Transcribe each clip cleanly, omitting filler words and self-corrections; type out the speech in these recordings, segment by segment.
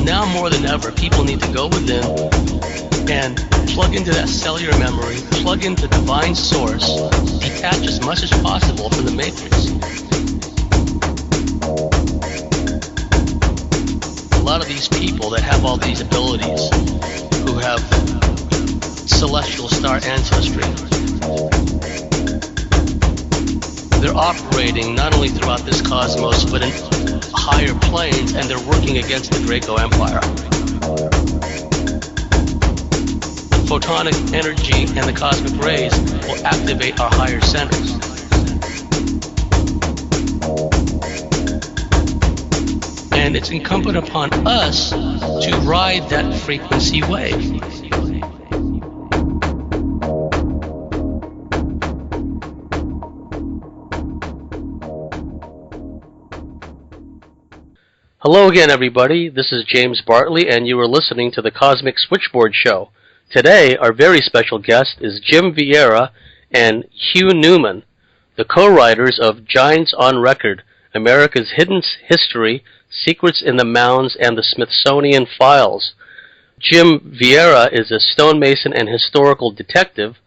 now more than ever, people need to go within and plug into that cellular memory, plug into divine source, detach as much as possible from the matrix. A lot of these people that have all these abilities, who have celestial star ancestry, they're operating not only throughout this cosmos, but in higher planes, and they're working against the Draco Empire. The photonic energy and the cosmic rays will activate our higher centers. And it's incumbent upon us to ride that frequency wave. Hello again, everybody. This is James Bartley, and you are listening to the Cosmic Switchboard Show. Today, our very special guest is Jim Vieira and Hugh Newman, the co-writers of Giants on Record, America's Hidden History, Secrets in the Mounds, and the Smithsonian Files. Jim Vieira is a stonemason and historical detective.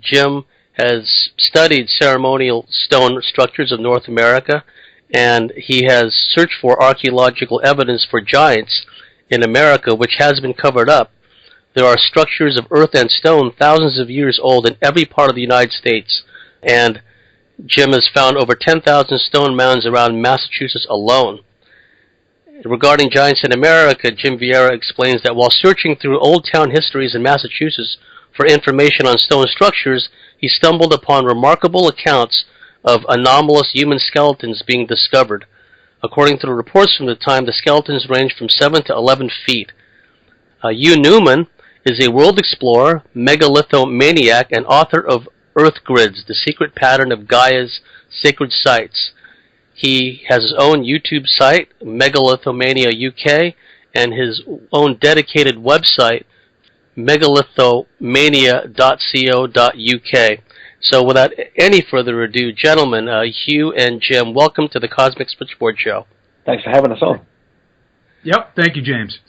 Jim has studied ceremonial stone structures of North America, and he has searched for archaeological evidence for giants in America, which has been covered up. There are structures of earth and stone thousands of years old in every part of the United States, and Jim has found over 10,000 stone mounds around Massachusetts alone. Regarding giants in America, Jim Vieira explains that while searching through old town histories in Massachusetts for information on stone structures, he stumbled upon remarkable accounts of anomalous human skeletons being discovered. According to the reports from the time, the skeletons range from 7 to 11 feet. Hugh Newman is a world explorer, megalithomaniac, and author of Earth Grids, The Secret Pattern of Gaia's Sacred Sites. He has his own YouTube site, Megalithomania UK, and his own dedicated website, megalithomania.co.uk. So without any further ado, gentlemen, Hugh and Jim, welcome to the Cosmic Switchboard Show. Thanks for having us on. Yep, thank you, James.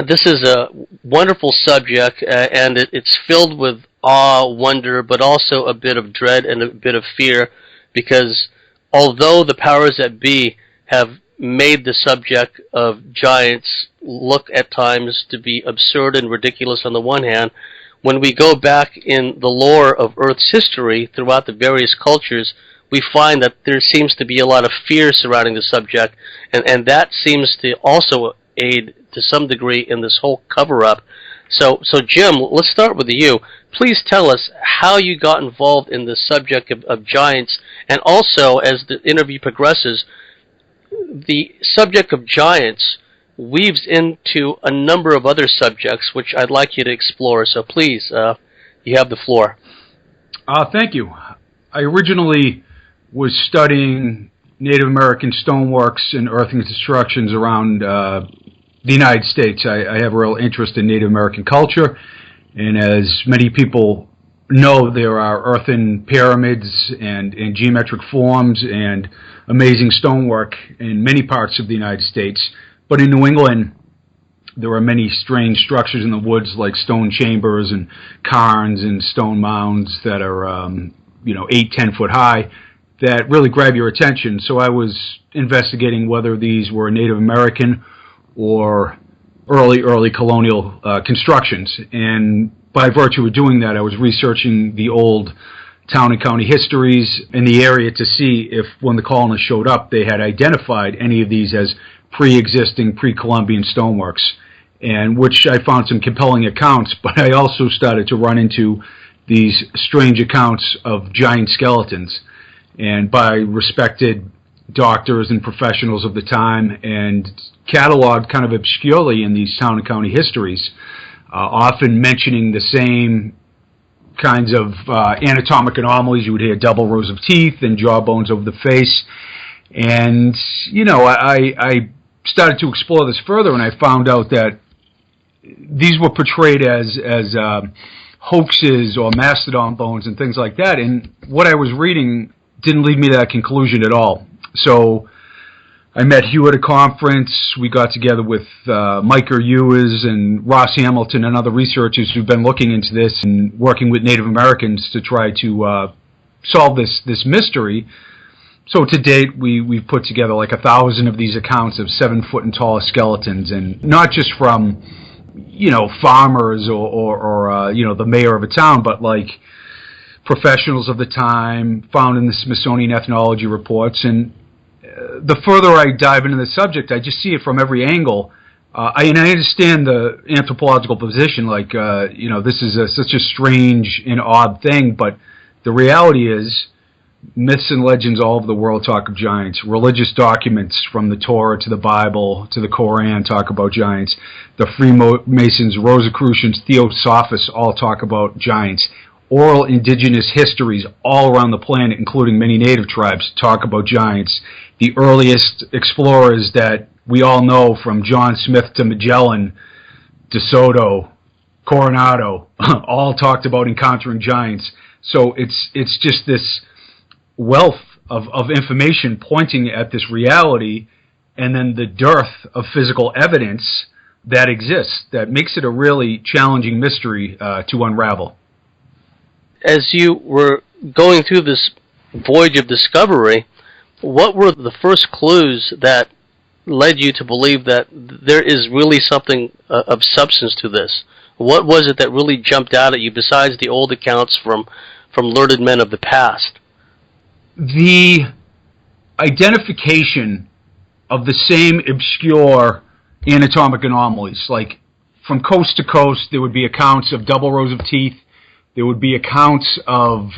This is a wonderful subject, and it's filled with awe, wonder, but also a bit of dread and a bit of fear, because although the powers that be have made the subject of giants look at times to be absurd and ridiculous on the one hand, when we go back in the lore of Earth's history throughout the various cultures, we find that there seems to be a lot of fear surrounding the subject, and that seems to also aid to some degree in this whole cover-up. So Jim, let's start with you. Please tell us how you got involved in the subject of giants, and also, as the interview progresses, the subject of giants weaves into a number of other subjects, which I'd like you to explore. So please, you have the floor. Thank you. I originally was studying Native American stoneworks and earth constructions around the United States. I have a real interest in Native American culture, and as many people know, there are earthen pyramids and geometric forms and amazing stonework in many parts of the United States. But in New England, there are many strange structures in the woods, like stone chambers and cairns and stone mounds that are, 8-10 foot high, that really grab your attention. So I was investigating whether these were Native American or early colonial constructions. And by virtue of doing that, I was researching the old town and county histories in the area to see if, when the colonists showed up, they had identified any of these as pre-existing, pre-Columbian stoneworks, and which I found some compelling accounts, but I also started to run into these strange accounts of giant skeletons, and by respected doctors and professionals of the time, and cataloged kind of obscurely in these town and county histories, often mentioning the same kinds of anatomic anomalies. You would hear double rows of teeth and jawbones over the face. And, I started to explore this further, and I found out that these were portrayed as hoaxes or mastodon bones and things like that. And what I was reading didn't lead me to that conclusion at all. So I met Hugh at a conference. We got together with Micah Ewers and Ross Hamilton and other researchers who've been looking into this and working with Native Americans to try to solve this mystery. So to date, we've put together like 1,000 of these accounts of 7-foot and taller skeletons, and not just from, farmers or the mayor of a town, but like professionals of the time found in the Smithsonian ethnology reports. And the further I dive into the subject, I just see it from every angle. I understand the anthropological position, this is such a strange and odd thing, but the reality is myths and legends all over the world talk of giants. Religious documents from the Torah to the Bible to the Koran talk about giants. The Freemasons, Rosicrucians, Theosophists all talk about giants. Oral indigenous histories all around the planet, including many native tribes, talk about giants. The earliest explorers that we all know, from John Smith to Magellan, De Soto, Coronado, all talked about encountering giants. So it's just this wealth of information pointing at this reality, and then the dearth of physical evidence that exists that makes it a really challenging mystery to unravel. As you were going through this voyage of discovery, what were the first clues that led you to believe that there is really something of substance to this? What was it that really jumped out at you besides the old accounts from learned men of the past? The identification of the same obscure anatomic anomalies. Like, from coast to coast, there would be accounts of double rows of teeth. There would be accounts of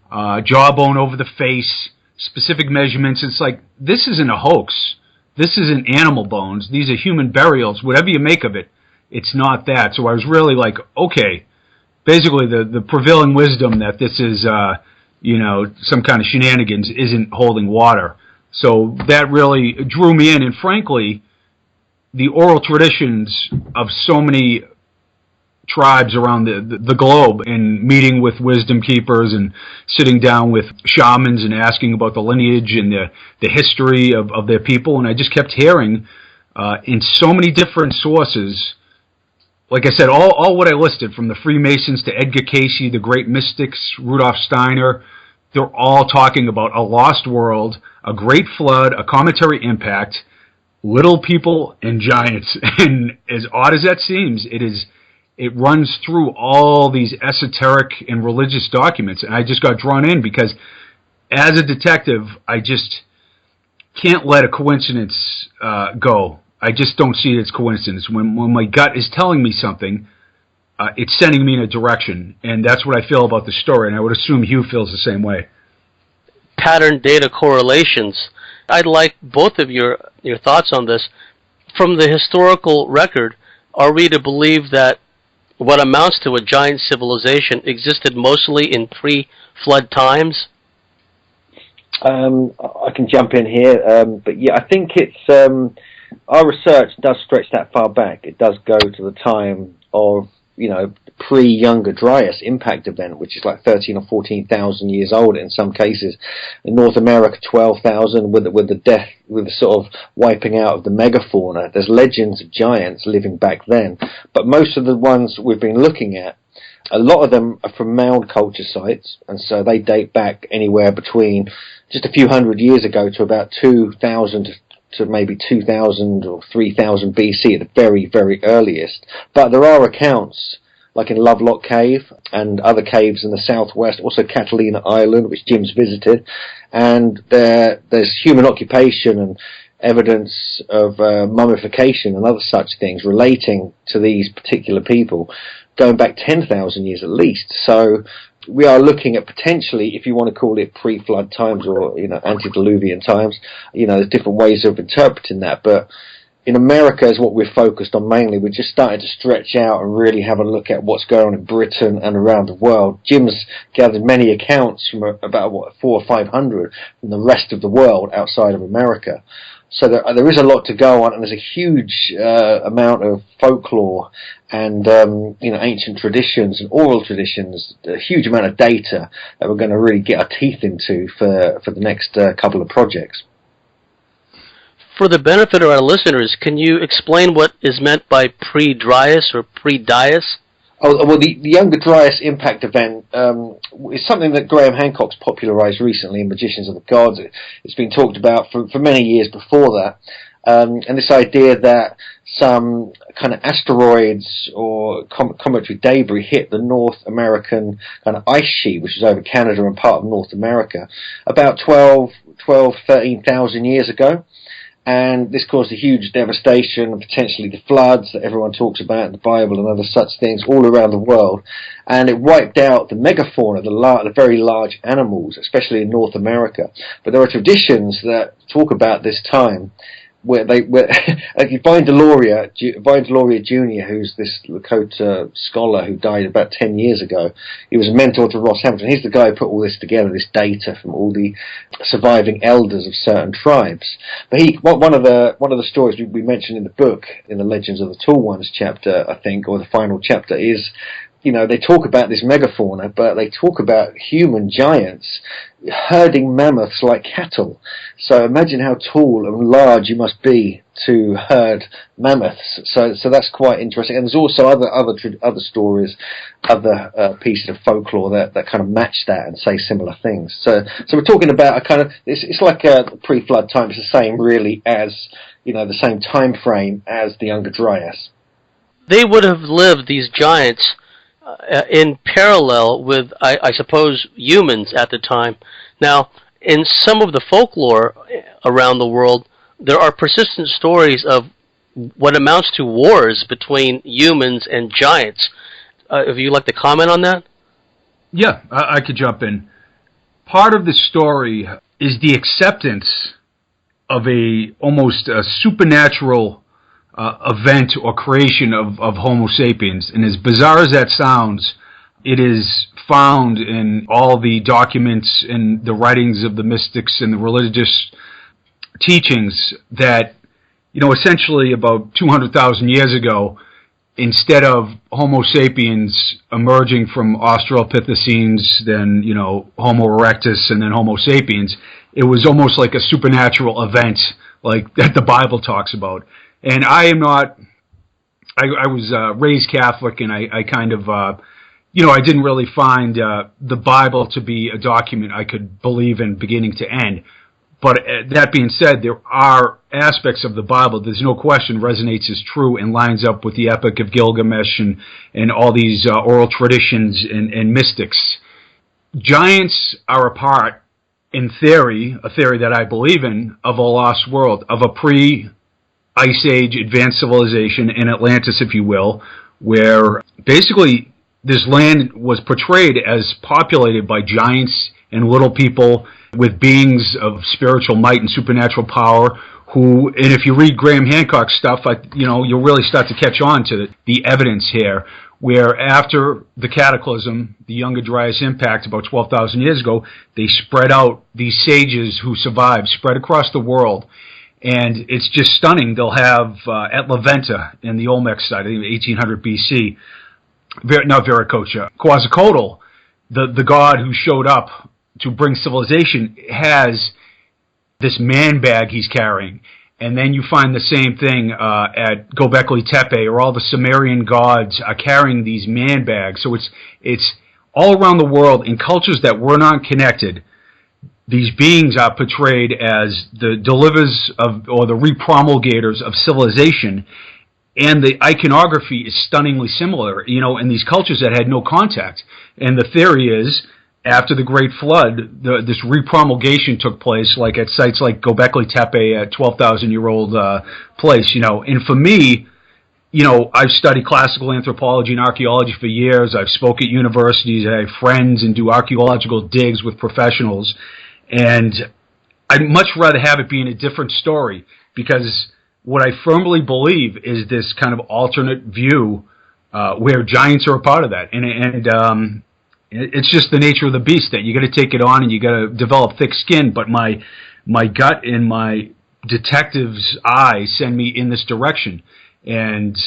jawbone over the face, specific measurements. It's like, this isn't a hoax. This isn't animal bones. These are human burials. Whatever you make of it, it's not that. So I was really like, okay, basically the prevailing wisdom that this is, some kind of shenanigans isn't holding water. So that really drew me in. And frankly, the oral traditions of so many tribes around the globe, and meeting with wisdom keepers and sitting down with shamans and asking about the lineage and the history of their people. And I just kept hearing in so many different sources, like I said, all what I listed, from the Freemasons to Edgar Cayce, the great mystics, Rudolf Steiner, they're all talking about a lost world, a great flood, a cometary impact, little people, and giants. And as odd as that seems, it runs through all these esoteric and religious documents. And I just got drawn in because as a detective, I just can't let a coincidence go. I just don't see it as coincidence. When my gut is telling me something, it's sending me in a direction. And that's what I feel about the story. And I would assume Hugh feels the same way. Pattern data correlations. I'd like both of your thoughts on this. From the historical record, are we to believe that what amounts to a giant civilization existed mostly in pre-flood times? I can jump in here, but yeah, I think it's our research does stretch that far back. It does go to the time of pre-Younger Dryas impact event, which is like 13 or 14,000 years old in some cases. In North America, 12,000 with the sort of wiping out of the megafauna. There's legends of giants living back then, but most of the ones we've been looking at, a lot of them are from mound culture sites, and so they date back anywhere between just a few hundred years ago to about 2,000 to maybe 2,000 or 3,000 BC at the very, very earliest. But there are accounts, like in Lovelock Cave and other caves in the southwest, also Catalina Island, which Jim's visited, and there's human occupation and evidence of mummification and other such things relating to these particular people, going back 10,000 years at least. So we are looking at potentially, if you want to call it pre-flood times or antediluvian times, there's different ways of interpreting that. But in America is what we're focused on mainly. We're just starting to stretch out and really have a look at what's going on in Britain and around the world. Jim's gathered many accounts from about 400 or 500 from the rest of the world outside of America. So there is a lot to go on, and there's a huge amount of folklore and ancient traditions and oral traditions, a huge amount of data that we're going to really get our teeth into for the next couple of projects. For the benefit of our listeners, can you explain what is meant by pre-Dryas or pre-Dias? Oh, well, the Younger Dryas impact event is something that Graham Hancock's popularised recently in Magicians of the Gods. It's been talked about for many years before that. And this idea that some kind of asteroids or cometary debris hit the North American kind of ice sheet, which is over Canada and part of North America, about 13,000 years ago. And this caused a huge devastation, potentially the floods that everyone talks about in the Bible and other such things all around the world. And it wiped out the megafauna, the very large animals, especially in North America. But there are traditions that talk about this time where Vine Deloria Jr., who's this Lakota scholar who died about 10 years ago, he was a mentor to Ross Hamilton. He's the guy who put all this together, this data from all the surviving elders of certain tribes. But one of the stories we mentioned in the book, in the Legends of the Tall Ones chapter, I think, or the final chapter, is, you know, they talk about this megafauna, but they talk about human giants herding mammoths like cattle. So imagine how tall and large you must be to herd mammoths. So that's quite interesting. And there's also other stories, other pieces of folklore that kind of match that and say similar things. So we're talking about a kind of, it's like a pre-flood time. It's the same really as, you know, the same time frame as the Younger Dryas. They would have lived, these giants, in parallel with, I suppose, humans at the time. Now, in some of the folklore around the world, there are persistent stories of what amounts to wars between humans and giants. If you'd like to comment on that? Yeah, I could jump in. Part of the story is the acceptance of almost a supernatural event or creation of Homo sapiens. And as bizarre as that sounds, it is found in all the documents and the writings of the mystics and the religious teachings that, you know, essentially about 200,000 years ago, instead of Homo sapiens emerging from Australopithecines, then, you know, Homo erectus, and then Homo sapiens, it was almost like a supernatural event like that the Bible talks about. And I am not, I was raised Catholic, and I kind of, you know, I didn't really find the Bible to be a document I could believe in beginning to end. But that being said, there are aspects of the Bible, there's no question, resonates as true and lines up with the Epic of Gilgamesh and all these oral traditions and mystics. Giants are a part, in theory, a theory that I believe in, of a lost world, of a pre-Ice Age advanced civilization in Atlantis, if you will, where basically this land was portrayed as populated by giants and little people with beings of spiritual might and supernatural power who, and if you read Graham Hancock's stuff, you know, you'll really start to catch on to the evidence here, where after the Cataclysm, the Younger Dryas impact about 12,000 years ago, they spread out, these sages who survived, spread across the world. And it's just stunning. They'll have, at La Venta in the Olmec site, I think 1800 BC, not Viracocha, Quetzalcoatl, the god who showed up to bring civilization, has this man bag he's carrying. And then you find the same thing at Göbekli Tepe, or all the Sumerian gods are carrying these man bags. So it's all around the world in cultures that were not connected. These beings are portrayed as the deliverers of, or the repromulgators of civilization, and the iconography is stunningly similar, you know, in these cultures that had no contact. And the theory is, after the Great Flood, this repromulgation took place, like at sites like Göbekli Tepe, a 12,000-year-old place, you know. And for me, you know, I've studied classical anthropology and archaeology for years. I've spoke at universities. I have friends and do archaeological digs with professionals. And I'd much rather have it be in a different story, because what I firmly believe is this kind of alternate view where giants are a part of that. And it's just the nature of the beast that you got to take it on and you got to develop thick skin. But my gut and my detective's eye send me in this direction. And,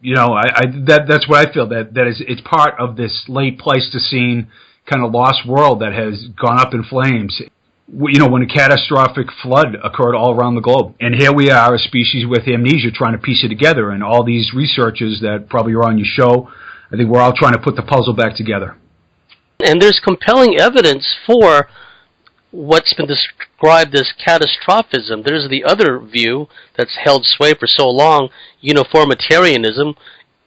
you know, that's what I feel, that it's part of this late Pleistocene kind of lost world that has gone up in flames. when a catastrophic flood occurred all around the globe. And here we are, a species with amnesia, trying to piece it together. And all these researchers that probably are on your show, I think we're all trying to put the puzzle back together. And there's compelling evidence for what's been described as catastrophism. There's the other view that's held sway for so long, uniformitarianism,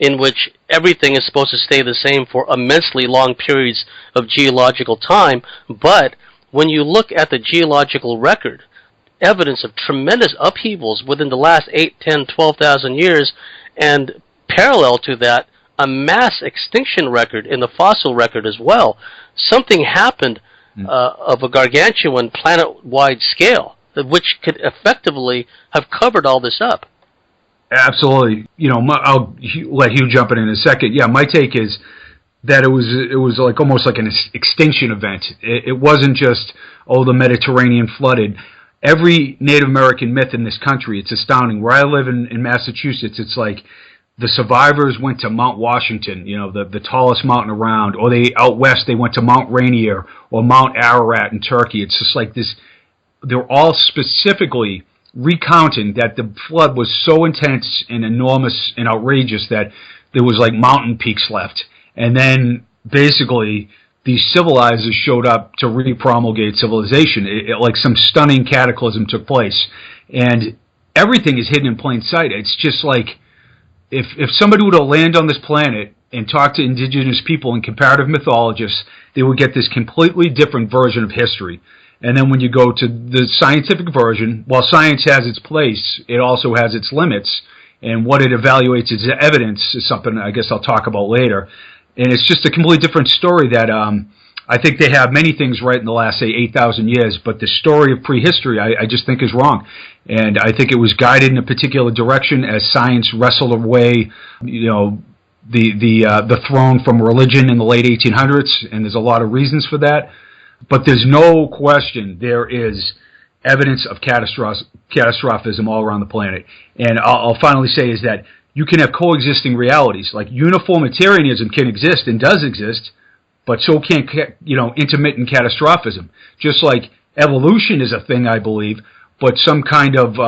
in which everything is supposed to stay the same for immensely long periods of geological time. But when you look at the geological record, evidence of tremendous upheavals within the last 8, 10, 12,000 years, and parallel to that, a mass extinction record in the fossil record as well. Something happened of a gargantuan planet-wide scale, which could effectively have covered all this up. Absolutely. I'll let Hugh jump in a second. Yeah, my take is that it was like almost like an extinction event. It wasn't just, the Mediterranean flooded. Every Native American myth in this country, it's astounding. Where I live in Massachusetts, it's like the survivors went to Mount Washington, the tallest mountain around, or out west they went to Mount Rainier or Mount Ararat in Turkey. It's just like this. They're all specifically recounting that the flood was so intense and enormous and outrageous that there was like mountain peaks left. And then basically these civilizers showed up to repromulgate civilization. Like some stunning cataclysm took place. And everything is hidden in plain sight. It's just like if somebody were to land on this planet and talk to indigenous people and comparative mythologists, they would get this completely different version of history. And then when you go to the scientific version, while science has its place, it also has its limits. And what it evaluates as evidence is something I guess I'll talk about later. And it's just a completely different story that I think they have many things right in the last, say, 8,000 years. But the story of prehistory, I just think is wrong. And I think it was guided in a particular direction as science wrestled away, the throne from religion in the late 1800s. And there's a lot of reasons for that. But there's no question there is evidence of catastrophism all around the planet. And I'll finally say is that you can have coexisting realities. Like uniformitarianism can exist and does exist, but so can intermittent catastrophism. Just like evolution is a thing, I believe, but some kind of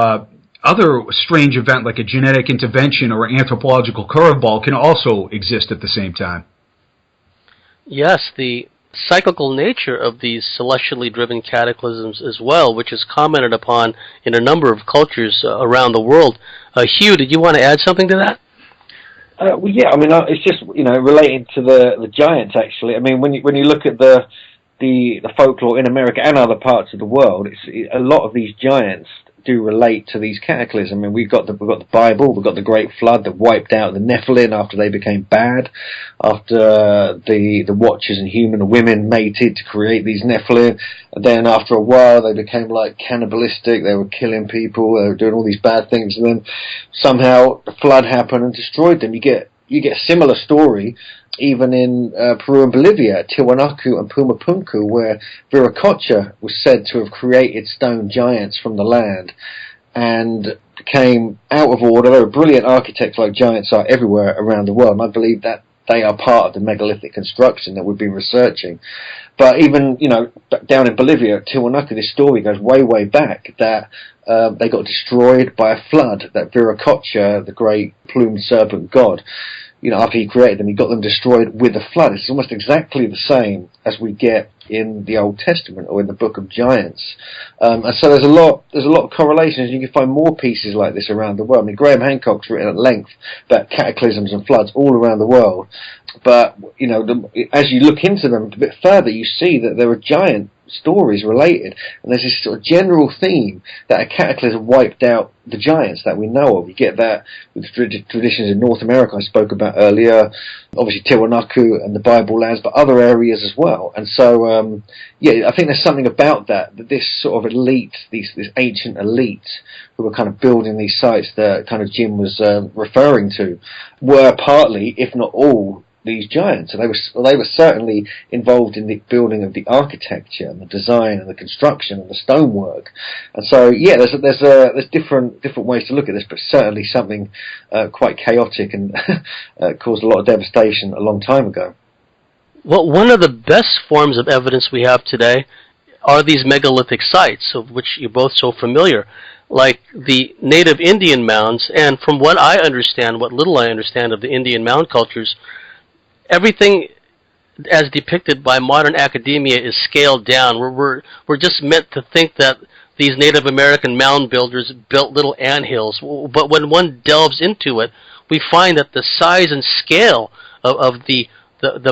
other strange event like a genetic intervention or anthropological curveball can also exist at the same time. Yes, the cyclical nature of these celestially driven cataclysms as well, which is commented upon in a number of cultures around the world. Hugh, did you want to add something to that? Well, yeah. I mean, it's just relating to the giants. Actually, I mean, when you look at the folklore in America and other parts of the world, a lot of these giants do relate to these cataclysms. I mean, we've got the Bible, we've got the Great Flood that wiped out the Nephilim after they became bad, after the Watchers and human women mated to create these Nephilim, and then after a while they became like cannibalistic, they were killing people, they were doing all these bad things, and then somehow the flood happened and destroyed them. You get a similar story even in Peru and Bolivia, Tiwanaku and Pumapunku, where Viracocha was said to have created stone giants from the land and became out of order. They were brilliant architects like giants are everywhere around the world, and I believe that they are part of the megalithic construction that we've been researching. But even, down in Bolivia, Tiwanaku, this story goes way, way back, that they got destroyed by a flood, that Viracocha, the great plumed serpent god, after he created them, he got them destroyed with a flood. It's almost exactly the same as we get in the Old Testament or in the Book of Giants. And so there's a lot of correlations. You can find more pieces like this around the world. I mean, Graham Hancock's written at length about cataclysms and floods all around the world. But, as you look into them a bit further, you see that there are giant stories related, and there's this sort of general theme that a cataclysm wiped out the giants that we know of. You get that with traditions in North America I spoke about earlier, obviously Tiwanaku and the Bible lands, but other areas as well. And so I think there's something about that this sort of elite, this ancient elite who were kind of building these sites that kind of Jim was referring to, were partly, if not all, these giants. And they were certainly involved in the building of the architecture and the design and the construction and the stonework. And so there's different ways to look at this, but certainly something quite chaotic and caused a lot of devastation a long time ago. Well, one of the best forms of evidence we have today are these megalithic sites, of which you're both so familiar, like the native Indian mounds. And from what I understand, what little I understand of the Indian mound cultures, everything as depicted by modern academia is scaled down. We're just meant to think that these Native American mound builders built little anthills, but when one delves into it, we find that the size and scale of the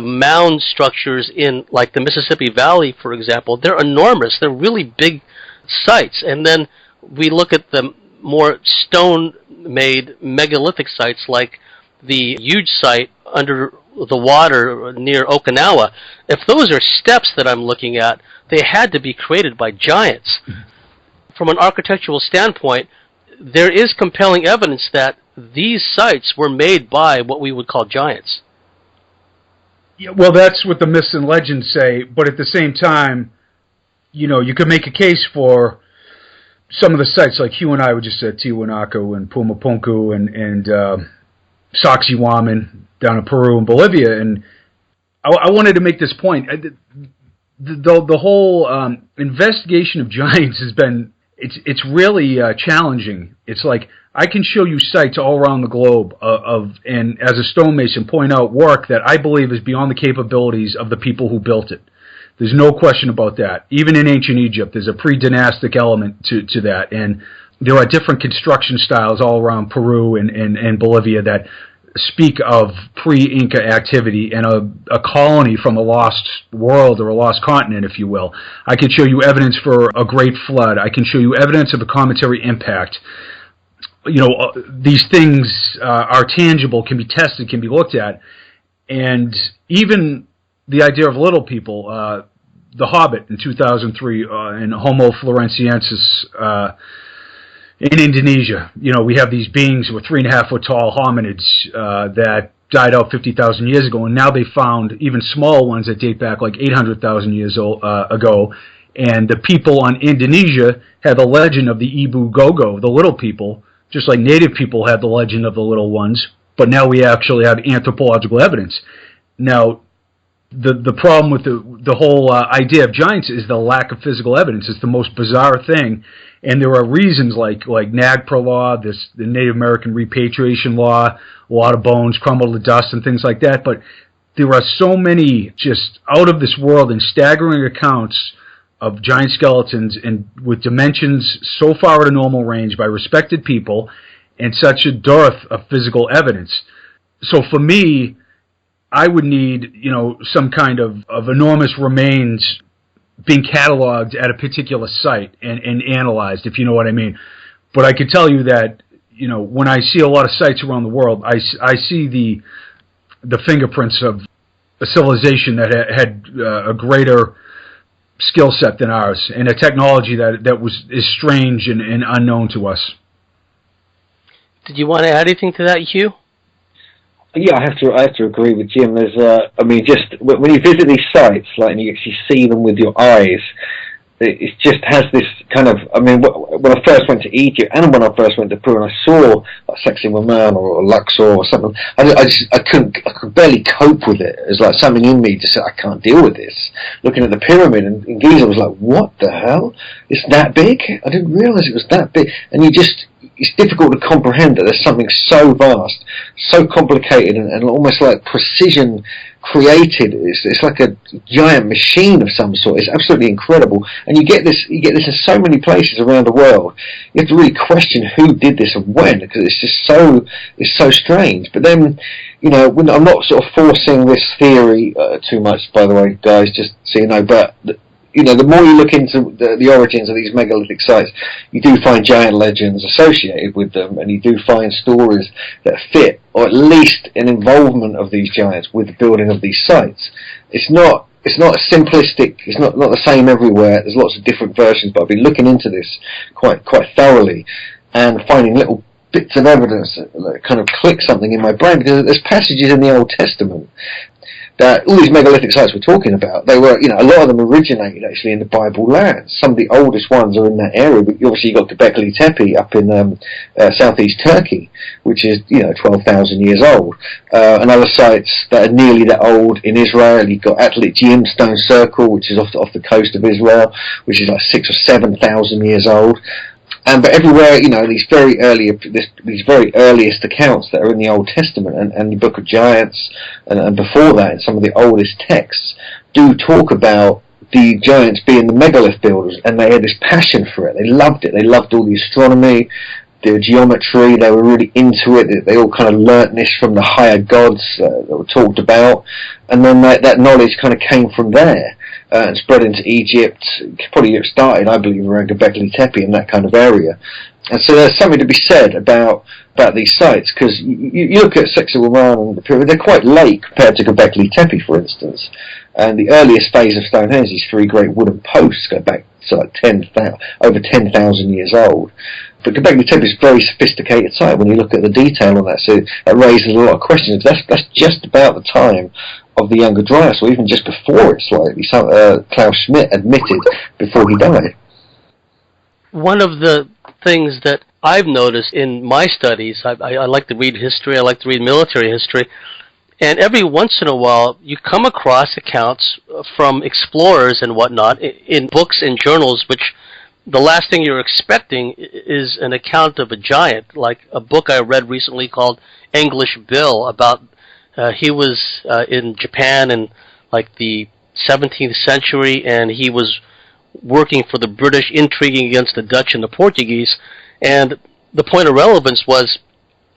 mound structures in, like, the Mississippi Valley, for example, they're enormous. They're really big sites. And then we look at the more stone-made megalithic sites, like the huge site under the water near Okinawa. If those are steps that I'm looking at, they had to be created by giants. From an architectural standpoint, there is compelling evidence that these sites were made by what we would call giants. Yeah, well, that's what the myths and legends say, but at the same time, you could make a case for some of the sites, like Hugh and I were just at Tiwanaku and Pumapunku and Sacsayhuaman down in Peru and Bolivia, and I wanted to make this point. The whole investigation of giants has been, it's really challenging. It's like, I can show you sites all around the globe and as a stonemason point out work that I believe is beyond the capabilities of the people who built it. There's no question about that. Even in ancient Egypt, there's a pre-dynastic element to that, and there are different construction styles all around Peru and Bolivia that speak of pre-Inca activity and a colony from a lost world or a lost continent, if you will. I can show you evidence for a great flood. I can show you evidence of a cometary impact. These things are tangible, can be tested, can be looked at, and even the idea of little people, The Hobbit in 2003 and Homo floresiensis in Indonesia. We have these beings who were 3.5 foot tall hominids that died out 50,000 years ago, and now they found even small ones that date back like 800,000 years ago. And the people on Indonesia have a legend of the Ibu Gogo, the little people, just like native people had the legend of the little ones, but now we actually have anthropological evidence. Now, the problem with the whole idea of giants is the lack of physical evidence. It's the most bizarre thing, and there are reasons like NAGPRA law, the Native American repatriation law, a lot of bones crumble to dust and things like that, but there are so many just out of this world and staggering accounts of giant skeletons and with dimensions so far out of normal range by respected people and such a dearth of physical evidence. So for me, I would need, some kind of enormous remains being cataloged at a particular site and analyzed, if you know what I mean. But I could tell you that, when I see a lot of sites around the world, I see the fingerprints of a civilization that had a greater skill set than ours, and a technology that is strange and unknown to us. Did you want to add anything to that, Hugh? Yeah, I have to agree with Jim. There's, just when you visit these sites, and you actually see them with your eyes, it just has this kind of. When I first went to Egypt and when I first went to Peru, and I saw like Sacsayhuaman or Luxor or something, I could barely cope with it. It's like something in me just said, I can't deal with this. Looking at the pyramid in Giza, I was like, what the hell? It's that big? I didn't realize it was that big. And it's difficult to comprehend that there's something so vast, so complicated, and almost like precision created. It's like a giant machine of some sort. It's absolutely incredible, and you get this in so many places around the world. You have to really question who did this and when, because it's so strange. But then, when I'm not sort of forcing this theory too much, by the way, guys, just so you know, but. The more you look into the origins of these megalithic sites, you do find giant legends associated with them, and you do find stories that fit, or at least an involvement of these giants with the building of these sites. It's not simplistic. It's not the same everywhere. There's lots of different versions, but I've been looking into this quite thoroughly and finding little bits of evidence that kind of click something in my brain, because there's passages in the Old Testament that all these megalithic sites we're talking about, they were, a lot of them originated actually in the Bible lands. Some of the oldest ones are in that area, but obviously you've got Göbekli Tepe up in southeast Turkey, which is, 12,000 years old. And other sites that are nearly that old in Israel, you've got Atlit Stone Circle, which is off the coast of Israel, which is like 6,000 or 7,000 years old. But everywhere, these very earliest accounts that are in the Old Testament and the Book of Giants, and before that, in some of the oldest texts, do talk about the giants being the megalith builders, and they had this passion for it. They loved it. They loved all the astronomy, the geometry. They were really into it. They all kind of learnt this from the higher gods that were talked about, and then that knowledge kind of came from there. And spread into Egypt. Probably it started, I believe, around Göbekli Tepe in that kind of area. And so there's something to be said about these sites, because you look at Sacsayhuaman and the pyramid, they're quite late compared to Göbekli Tepe, for instance. And the earliest phase of Stonehenge, these three great wooden posts, go back to like over 10,000 years old. But Göbekli Tepe is a very sophisticated site when you look at the detail on that, so that raises a lot of questions. That's just about the time of the Younger Dryas, or even just before it slightly. Klaus Schmidt admitted before he died. One of the things that I've noticed in my studies, I like to read history, I like to read military history, and every once in a while you come across accounts from explorers and whatnot in books and journals, which the last thing you're expecting is an account of a giant, like a book I read recently called English Bill, about he was in Japan in like the 17th century, and he was working for the British, intriguing against the Dutch and the Portuguese. And the point of relevance was,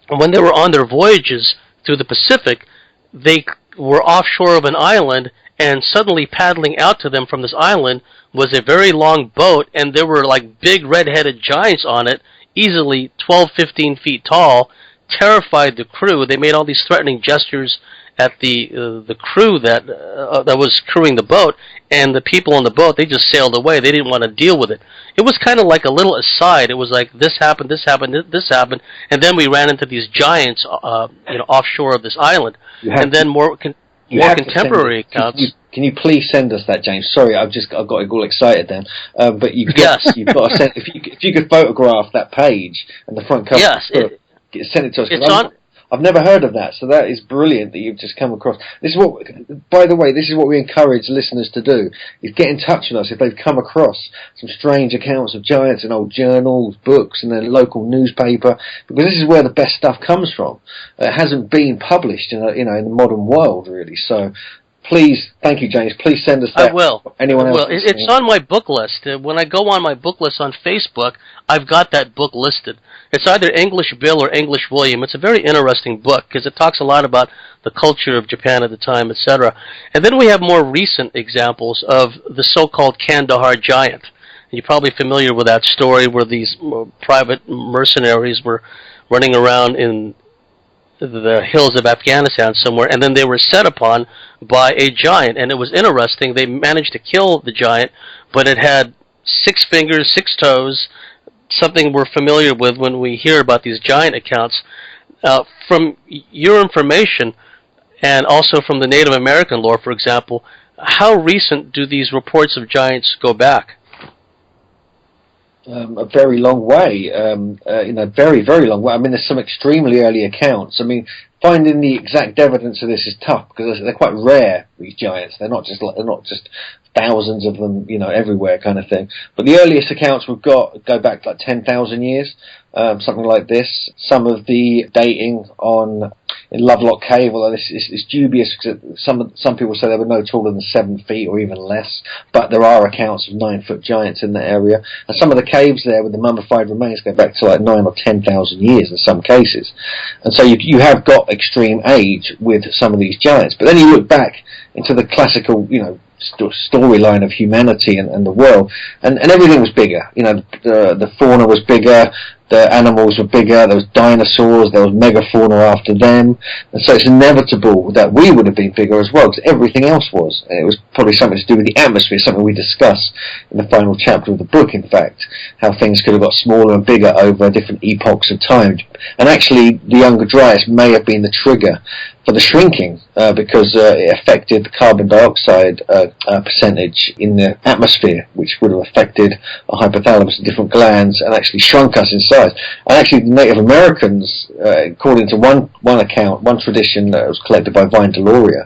when they were on their voyages through the Pacific, they were offshore of an island, and suddenly paddling out to them from this island was a very long boat, and there were like big red-headed giants on it, easily 12, 15 feet tall, terrified the crew. They made all these threatening gestures at the crew that was crewing the boat, and the people on the boat, they just sailed away. They didn't want to deal with it. It was kind of like a little aside. It was like, this happened, this happened, and then we ran into these giants, offshore of this island. And then more contemporary accounts. Can you please send us that, James? Sorry, I've got all excited then. But you've got to send. If you could photograph that page and the front cover. Yes. Send it to us. I've never heard of that, so that is brilliant that you've just come across. By the way, this is what we encourage listeners to do, is get in touch with us if they've come across some strange accounts of giants in old journals, books, and their local newspaper, because this is where the best stuff comes from. It hasn't been published in the modern world, really, so please, thank you, James. Please send us that. I will. Anyone else? It's on my book list. When I go on my book list on Facebook, I've got that book listed. It's either English Bill or English William. It's a very interesting book because it talks a lot about the culture of Japan at the time, etc. And then we have more recent examples of the so-called Kandahar giant. You're probably familiar with that story where these private mercenaries were running around in the hills of Afghanistan somewhere, and then they were set upon by a giant. And it was interesting. They managed to kill the giant, but it had 6 fingers, 6 toes, something we're familiar with when we hear about these giant accounts. From your information, and also from the Native American lore, for example, how recent do these reports of giants go back? A very long way, very, very long way. I mean, there's some extremely early accounts. I mean, finding the exact evidence of this is tough because they're quite rare, these giants. They're not just thousands of them, everywhere kind of thing. But the earliest accounts we've got go back like 10,000 years, something like this. Some of the dating in Lovelock Cave, although this is dubious because some people say they were no taller than 7 feet or even less, but there are accounts of 9-foot giants in that area. And some of the caves there with the mummified remains go back to like 9 or 10,000 years in some cases. And so you have got extreme age with some of these giants. But then you look back into the classical, storyline of humanity and the world, and everything was bigger. The fauna was bigger, the animals were bigger, there was dinosaurs, there was megafauna after them, and so it's inevitable that we would have been bigger as well, because everything else was. And it was probably something to do with the atmosphere, something we discuss in the final chapter of the book, in fact, how things could have got smaller and bigger over different epochs of time. And actually, the Younger Dryas may have been the trigger for the shrinking because it affected the carbon dioxide percentage in the atmosphere, which would have affected our hypothalamus and different glands and actually shrunk us in size. And actually, the Native Americans, according to one account, one tradition that was collected by Vine Deloria,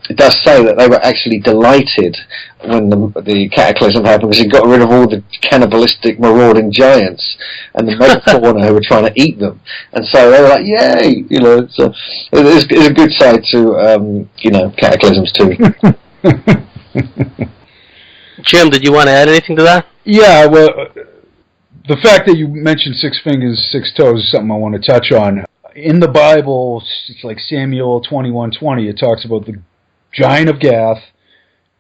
it does say that they were actually delighted when the cataclysm happened because it got rid of all the cannibalistic marauding giants and the megafauna who were trying to eat them. And so they were like, yay! So it's a good side to, cataclysms too. Jim, did you want to add anything to that? Yeah, well, the fact that you mentioned 6 fingers, 6 toes is something I want to touch on. In the Bible, it's like Samuel 21:20, it talks about the giant of Gath,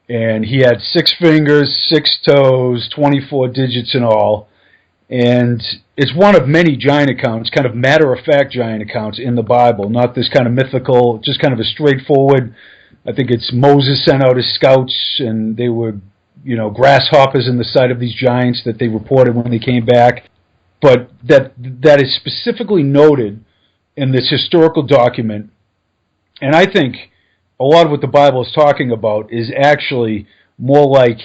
and he had 6 fingers, 6 toes, 24 digits in all, and it's one of many giant accounts, kind of matter-of-fact giant accounts in the Bible, not this kind of mythical, just kind of a straightforward, I think it's Moses sent out his scouts, and they were, grasshoppers in the sight of these giants that they reported when they came back, but that is specifically noted in this historical document, and I think a lot of what the Bible is talking about is actually more like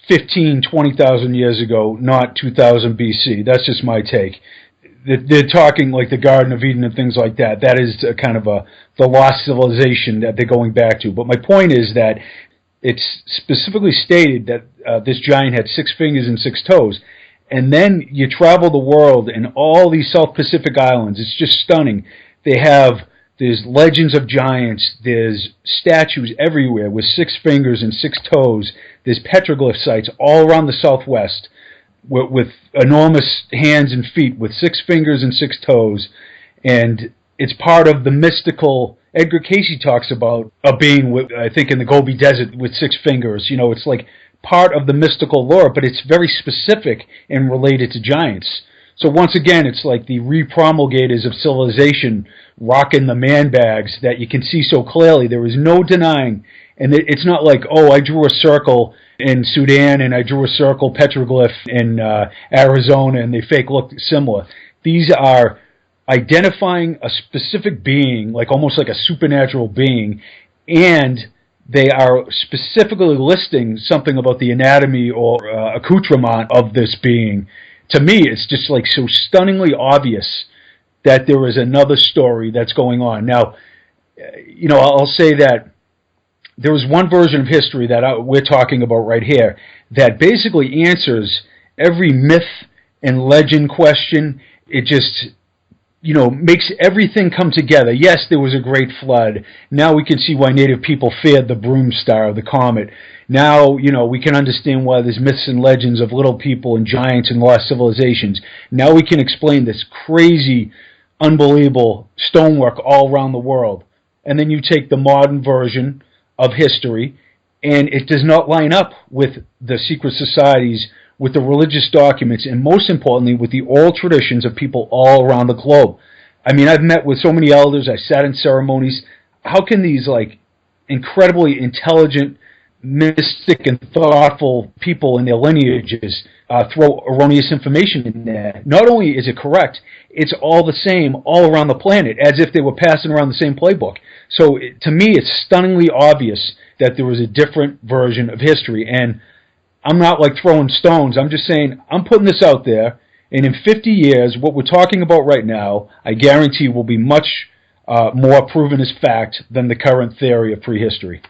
20,000 years ago, not 2000 BC. That's just my take. They're talking like the Garden of Eden and things like that. That is kind of the lost civilization that they're going back to. But my point is that it's specifically stated that this giant had 6 fingers and 6 toes. And then you travel the world in all these South Pacific islands. It's just stunning. There's legends of giants. There's statues everywhere with 6 fingers and 6 toes. There's petroglyph sites all around the Southwest with enormous hands and feet with 6 fingers and 6 toes. And it's part of the mystical. Edgar Cayce talks about a being, I think, in the Gobi Desert with 6 fingers. It's like part of the mystical lore, but it's very specific and related to giants. So once again, it's like the repromulgators of civilization rocking the man bags that you can see so clearly. There is no denying. And it's not like, I drew a circle in Sudan and I drew a circle petroglyph in Arizona and they fake look similar. These are identifying a specific being, like almost like a supernatural being, and they are specifically listing something about the anatomy or accoutrement of this being. To me, it's just like so stunningly obvious that there is another story that's going on. Now, I'll say that there was one version of history that we're talking about right here that basically answers every myth and legend question. It just, makes everything come together. Yes, there was a great flood. Now we can see why native people feared the broom star, the comet. Now, we can understand why there's myths and legends of little people and giants and lost civilizations. Now we can explain this crazy, unbelievable stonework all around the world. And then you take the modern version of history, and it does not line up with the secret societies, with the religious documents, and most importantly, with the oral traditions of people all around the globe. I mean, I've met with so many elders, I sat in ceremonies. How can these, incredibly intelligent, mystic, and thoughtful people in their lineages throw erroneous information in there? Not only is it correct, it's all the same all around the planet, as if they were passing around the same playbook. So, to me, it's stunningly obvious that there was a different version of history, and I'm not throwing stones. I'm just saying, I'm putting this out there, and in 50 years, what we're talking about right now, I guarantee will be much more proven as fact than the current theory of prehistory.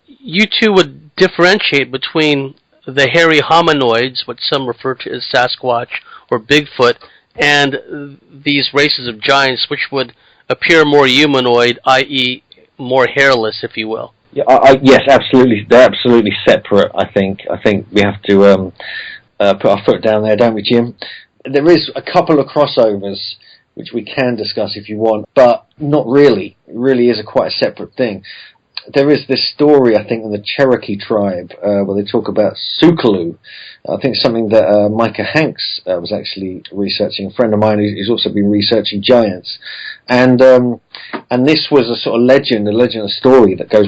You two would differentiate between the hairy hominoids, what some refer to as Sasquatch or Bigfoot, and these races of giants which would appear more humanoid, i.e. more hairless, if you will. Yeah, yes, absolutely. They're absolutely separate, I think. I think we have to put our foot down there, don't we, Jim? There is a couple of crossovers which we can discuss if you want, but not really. It really is quite a separate thing. There is this story, I think, in the Cherokee tribe where they talk about Sukalu. I think it's something that Micah Hanks was actually researching. A friend of mine who's also been researching giants, and this was a sort of legend, a story that goes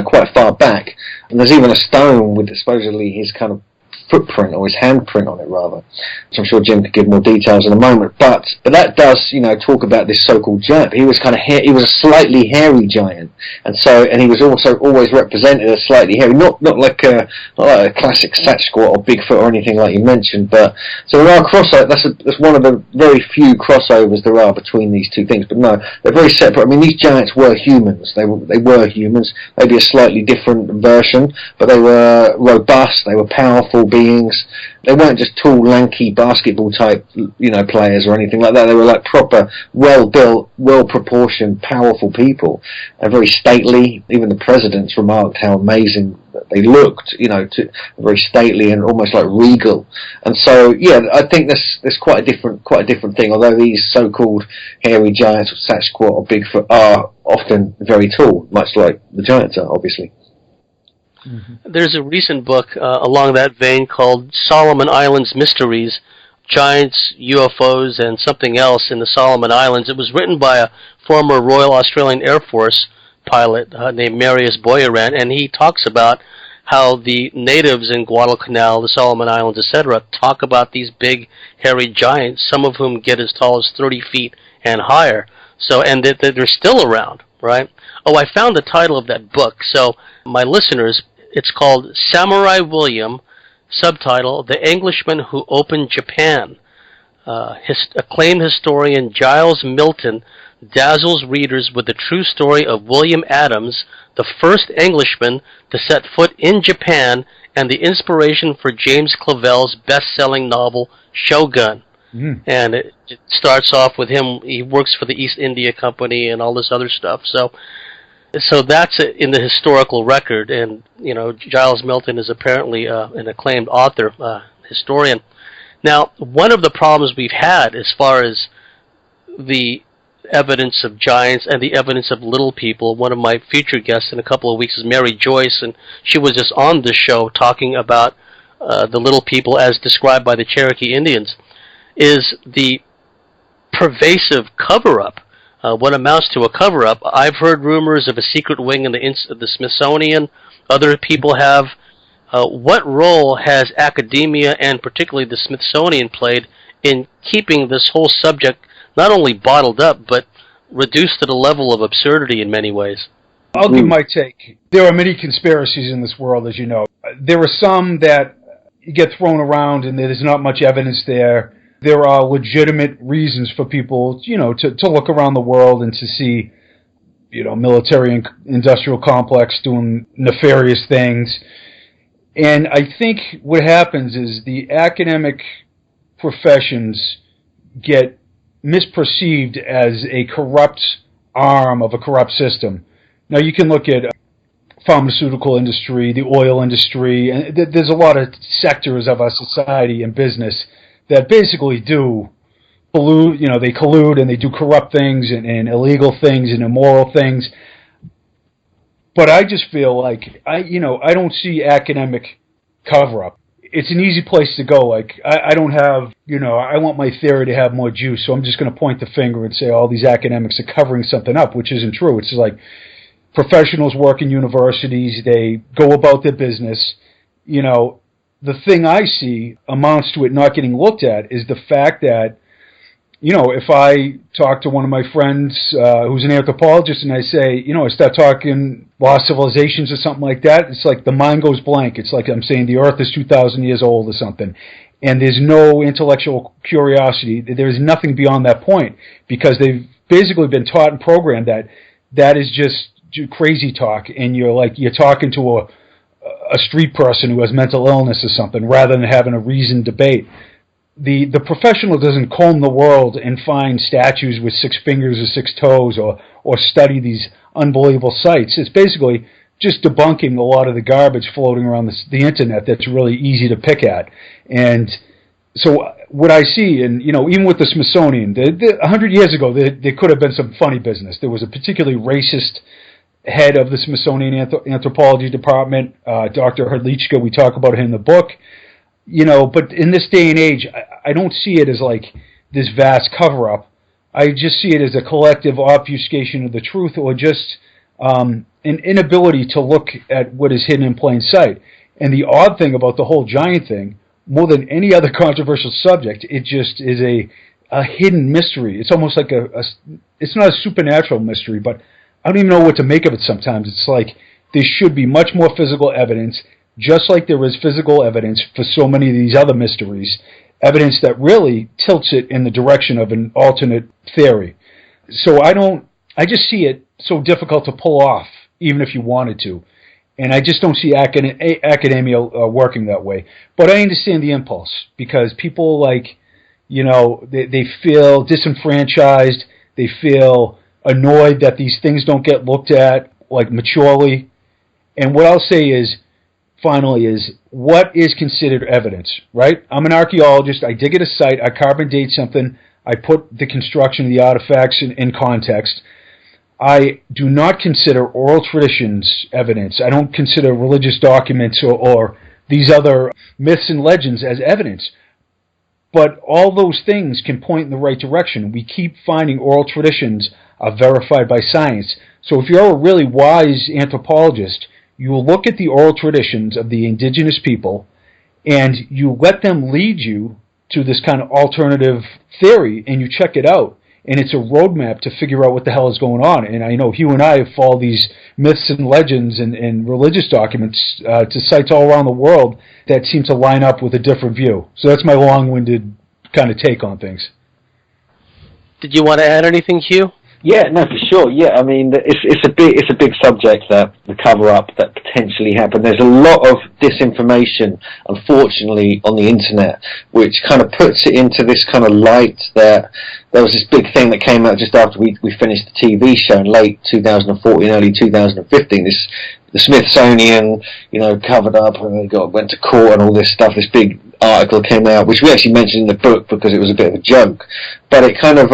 quite far back. And there's even a stone with supposedly his kind of footprint, or his handprint on it rather, which I'm sure Jim could give more details in a moment. But that does, talk about this so-called giant. He was he was a slightly hairy giant, and he was also always represented as slightly hairy, not like a classic Sasquatch or Bigfoot or anything like you mentioned. But so there are crossovers. That's one of the very few crossovers there are between these two things. But no, they're very separate. I mean, these giants were humans. They were humans, maybe a slightly different version, but they were robust. They were powerful beings. They weren't just tall, lanky basketball type, players or anything like that. They were like proper, well-built, well-proportioned, powerful people, and very stately. Even the presidents remarked how amazing they looked, very stately and almost like regal. And so, yeah, I think there's quite a different thing. Although these so-called hairy giants, Sasquatch or Bigfoot, are often very tall, much like the giants are, obviously. Mm-hmm. There's a recent book along that vein called Solomon Islands Mysteries, Giants, UFOs, and something else in the Solomon Islands. It was written by a former Royal Australian Air Force pilot named Marius Boyaran, and he talks about how the natives in Guadalcanal, the Solomon Islands, etc., talk about these big, hairy giants, some of whom get as tall as 30 feet and higher. So, and that they're still around, right? Oh, I found the title of that book. So, my listeners, it's called Samurai William, subtitle, The Englishman Who Opened Japan. Acclaimed historian Giles Milton dazzles readers with the true story of William Adams, the first Englishman to set foot in Japan and the inspiration for James Clavell's best-selling novel Shogun. Mm. And it starts off with him, he works for the East India Company and all this other stuff. So that's in the historical record, and Giles Milton is apparently an acclaimed author, historian. Now, one of the problems we've had as far as the evidence of giants and the evidence of little people, one of my future guests in a couple of weeks is Mary Joyce, and she was just on the show talking about the little people as described by the Cherokee Indians, is the pervasive cover-up. What amounts to a cover-up. I've heard rumors of a secret wing in the Smithsonian. Other people have. What role has academia and particularly the Smithsonian played in keeping this whole subject not only bottled up, but reduced to the level of absurdity in many ways? I'll give my take. There are many conspiracies in this world, as you know. There are some that get thrown around and there's not much evidence there. There are legitimate reasons for people, to look around the world and to see, military and industrial complex doing nefarious things. And I think what happens is the academic professions get misperceived as a corrupt arm of a corrupt system. Now, you can look at pharmaceutical industry, the oil industry, and there's a lot of sectors of our society and business that basically do collude, they collude and they do corrupt things and illegal things and immoral things. But I just feel like, I don't see academic cover-up. It's an easy place to go. Like, I don't have, I want my theory to have more juice, so I'm just going to point the finger and say all these academics are covering something up, which isn't true. It's like professionals work in universities, they go about their business, The thing I see amounts to it not getting looked at is the fact that, if I talk to one of my friends who's an anthropologist and I say, I start talking lost civilizations or something like that, it's like the mind goes blank. It's like I'm saying the Earth is 2,000 years old or something. And there's no intellectual curiosity. There's nothing beyond that point because they've basically been taught and programmed that is just crazy talk. And you're talking to a street person who has mental illness or something rather than having a reasoned debate. The professional doesn't comb the world and find statues with 6 fingers or 6 toes or study these unbelievable sites. It's basically just debunking a lot of the garbage floating around the internet that's really easy to pick at. And so what I see, and even with the Smithsonian, 100 years ago there could have been some funny business. There was a particularly racist head of the Smithsonian Anthropology Department, Dr. Hrdlička. We talk about him in the book. But in this day and age, I don't see it as like this vast cover-up. I just see it as a collective obfuscation of the truth or just an inability to look at what is hidden in plain sight. And the odd thing about the whole giant thing, more than any other controversial subject, it just is a hidden mystery. It's almost like it's not a supernatural mystery, but I don't even know what to make of it sometimes. It's like there should be much more physical evidence, just like there is physical evidence for so many of these other mysteries, evidence that really tilts it in the direction of an alternate theory. So I just see it so difficult to pull off, even if you wanted to. And I just don't see academia working that way. But I understand the impulse, because people they feel disenfranchised, they feel annoyed that these things don't get looked at maturely. And what I'll say is, finally, is what is considered evidence, right? I'm an archaeologist. I dig at a site. I carbon date something. I put the construction of the artifacts in context. I do not consider oral traditions evidence. I don't consider religious documents or these other myths and legends as evidence. But all those things can point in the right direction. We keep finding oral traditions are verified by science. So if you're a really wise anthropologist, you will look at the oral traditions of the indigenous people, and you let them lead you to this kind of alternative theory, and you check it out. And it's a roadmap to figure out what the hell is going on. And I know Hugh and I have followed these myths and legends and religious documents to sites all around the world that seem to line up with a different view. So that's my long-winded kind of take on things. Did you want to add anything, Hugh? Yeah, no, for sure. Yeah, I mean, it's a big subject, that the cover-up that potentially happened. There's a lot of disinformation, unfortunately, on the internet, which kind of puts it into this kind of light that there was this big thing that came out just after we finished the TV show in late 2014, early 2015. The Smithsonian, covered up and went to court and all this stuff. This big article came out, which we actually mentioned in the book because it was a bit of a joke, but it kind of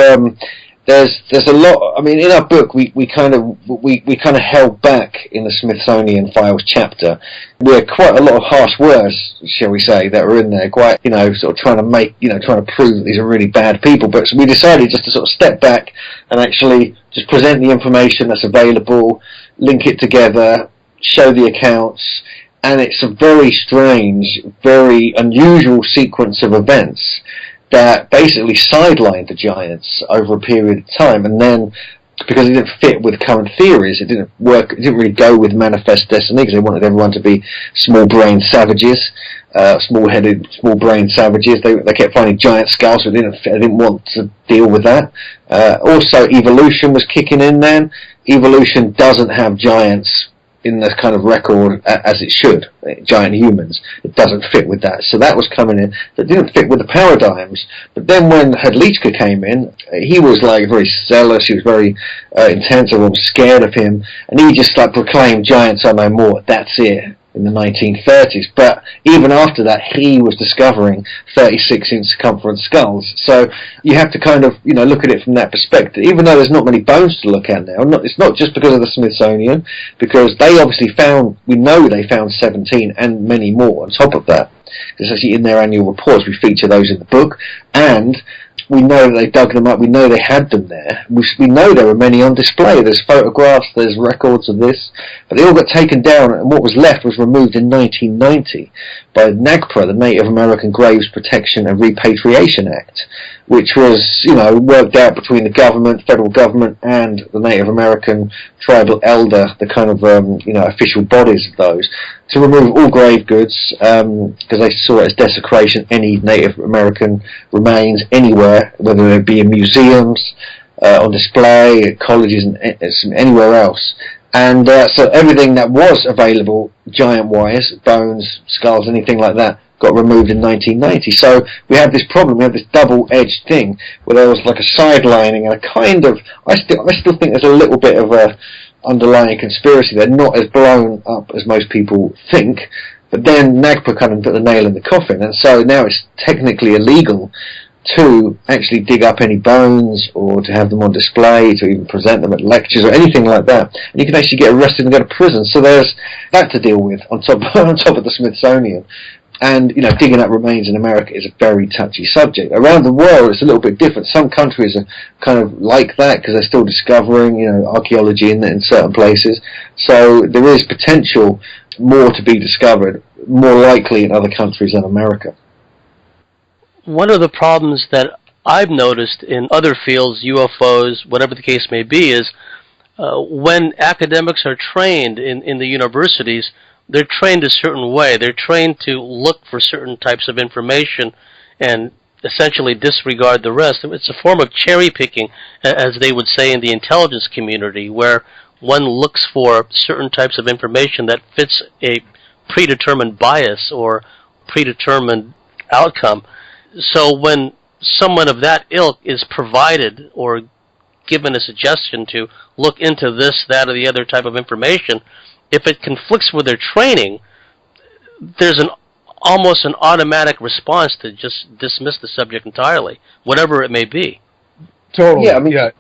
there's a lot. I mean, in our book, we kind of held back in the Smithsonian Files chapter. We're quite a lot of harsh words, shall we say, that are in there. Quite, sort of trying to prove that these are really bad people. But so we decided just to sort of step back and actually just present the information that's available, link it together, show the accounts, and it's a very strange, very unusual sequence of events that basically sidelined the giants over a period of time, and then because it didn't fit with current theories, it didn't work. It didn't really go with Manifest Destiny because they wanted everyone to be small-brained savages, small-headed, small-brained savages. They kept finding giant skulls, so they didn't want to deal with that. Also, evolution was kicking in then. Evolution doesn't have giants in the kind of record as it should, giant humans. It doesn't fit with that. So that was coming in. That didn't fit with the paradigms. But then when Hadlichka came in, he was very zealous, he was very intense, everyone was scared of him, and he just proclaimed giants are no more. That's it. In the 1930s, but even after that, he was discovering 36-inch circumference skulls. So you have to kind of, look at it from that perspective. Even though there's not many bones to look at now, it's not just because of the Smithsonian, because they obviously we know they found 17 and many more on top of that. It's actually in their annual reports. We feature those in the book, and we know that they dug them up. We know they had them there. We know there were many on display. There's photographs, there's records of this, but they all got taken down, and what was left was removed in 1990 by NAGPRA, the Native American Graves Protection and Repatriation Act, which was, worked out between the government, federal government, and the Native American tribal elder, the kind of, official bodies of those, to remove all grave goods, because they saw it as desecration, any Native American remains anywhere, whether they be in museums, on display, at colleges, and anywhere else. And so everything that was available, giant-wise, bones, skulls, anything like that, got removed in 1990. So we had this problem, we had this double-edged thing, where there was a sidelining and a kind of, I still think there's a little bit of a underlying conspiracy there, not as blown up as most people think, but then NAGPRA kind of put the nail in the coffin, and so now it's technically illegal to actually dig up any bones or to have them on display, to even present them at lectures or anything like that. And you can actually get arrested and go to prison. So there's that to deal with on top of the Smithsonian. And, digging up remains in America is a very touchy subject. Around the world, it's a little bit different. Some countries are kind of like that because they're still discovering, archaeology in certain places. So there is potential more to be discovered, more likely in other countries than America. One of the problems that I've noticed in other fields, UFOs, whatever the case may be, is when academics are trained in the universities, they're trained a certain way. They're trained to look for certain types of information and essentially disregard the rest. It's a form of cherry picking, as they would say in the intelligence community, where one looks for certain types of information that fits a predetermined bias or predetermined outcome. So when someone of that ilk is provided or given a suggestion to look into this, that, or the other type of information, if it conflicts with their training, there's almost an automatic response to just dismiss the subject entirely, whatever it may be. Totally. Yeah, I mean, I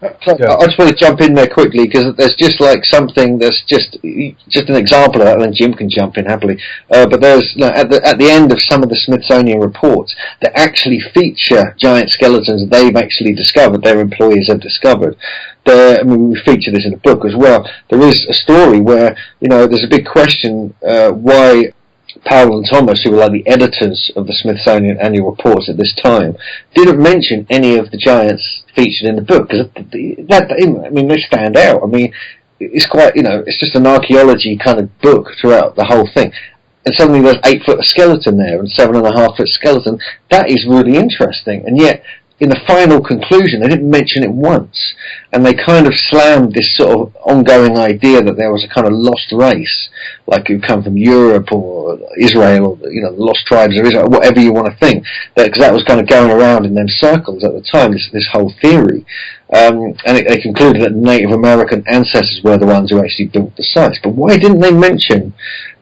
just want to jump in there quickly because there's just like something that's just an example of that, and then Jim can jump in happily. But there's at the end of some of the Smithsonian reports that actually feature giant skeletons that they've actually discovered, their employees have discovered. I mean, we feature this in the book as well. There is a story where there's a big question why Powell and Thomas, who were like the editors of the Smithsonian annual reports at this time, didn't mention any of the giants featured in the book, because they stand out. I mean, it's quite, it's just an archaeology kind of book throughout the whole thing. And suddenly there's 8 foot of skeleton there and 7.5 foot skeleton. That is really interesting. And yet, in the final conclusion, they didn't mention it once, and they kind of slammed this sort of ongoing idea that there was a kind of lost race, like who come from Europe or Israel, or the lost tribes of Israel, whatever you want to think, because that was kind of going around in them circles at the time. This whole theory, and they concluded that Native American ancestors were the ones who actually built the sites. But why didn't they mention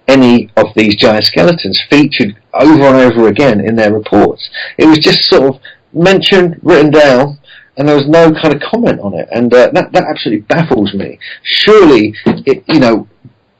any of these giant skeletons featured over and over again in their reports? It was just sort of mentioned, written down, and there was no kind of comment on it, and that absolutely baffles me. Surely,